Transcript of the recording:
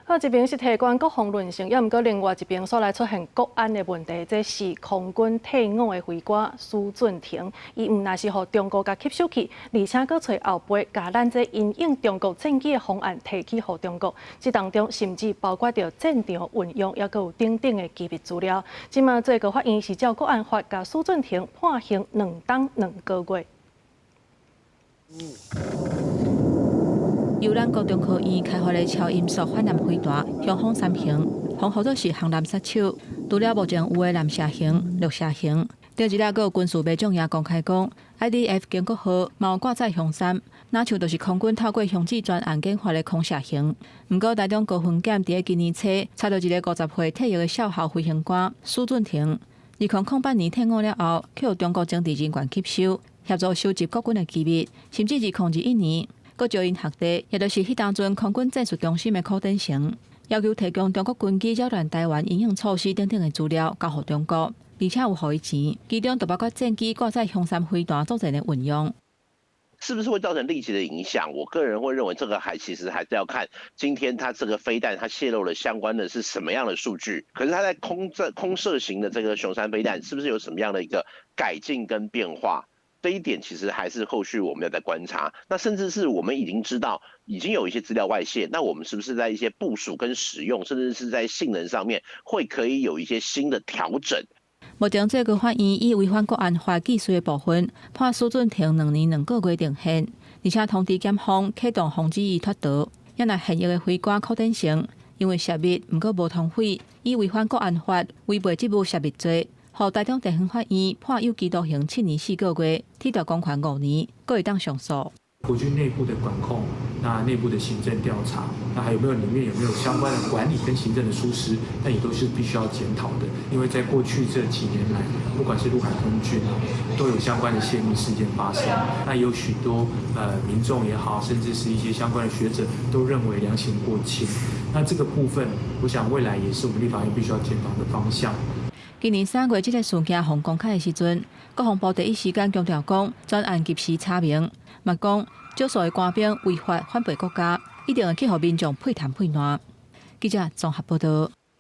好，一边是提关国防论胜，也毋过另外一边所来出现国安的问题，这是空军退伍的飞官苏俊廷，伊毋但是互中国甲吸收去，而且佫找后背，甲咱这因应中国战机的方案提起互中国。这当中甚至包括着战场运用，也佫有等等的机密资料。即马最高法院是照国安法，甲苏俊廷判刑2冬2个月。由咱国中科院开发的超音速反舰飞弹向风3型，防号做是航艦杀手。除了目前有的蓝射型、绿射型，另一个个军事部长也公开讲 ，IDF 建国号嘛有挂载向3，那像就是空军透过雄子专案研发的空射型。不过台中高分检伫今年初查到一个50岁退役的校校飞行官苏俊廷，2008年退伍了后，去由中国政治人员吸收，协助收集国军的机密，甚至2021年。佮招因学弟，也就是迄当阵空军战术中心的柯登成，要求提供中国军机扰乱台湾营运措施等等的资料交予中国，而且有予伊钱，其中就包括战机挂载向3飞弹作战的运用。是不是会造成立即的影响？我个人会认为这个其实还是要看今天它这个飞弹它泄露了相关的是什么样的数据，可是它在空射型的这个雄3飞弹是不是有什么样的一个改进跟变化？这一点其实还是后续我们要再观察。那甚至是我们已经知道，已经有一些资料外泄，那我们是不是在一些部署跟使用，甚至是在性能上面，可以有一些新的调整？目前最高法院以违反国安法既遂的部分，判苏俊廷2年2个月定刑，而且通知检方启动防止伊脱逃。也那现役的飞官柯登成，因为涉密毋过无通费，以违反国安法违背职务涉密罪。互台中地方法院判有期徒刑7年4个月，替代公款5年，各会当上诉。国军内部的管控，那内部的行政调查，那还有没有里面有没有相关的管理跟行政的疏失，那也都是必须要检讨的。因为在过去这几年来，不管是陆海空军都有相关的泄密事件发生。那有许多民众也好，甚至是一些相关的学者都认为量刑过轻。那这个部分，我想未来也是我们立法院必须要检讨的方向。今年3月，这个事件互公开的时阵，国防部第一时间强调讲，专案及时查明，嘛讲少数的官兵违法反背国家，一定会去互民众配谈配暖。记者综合报道。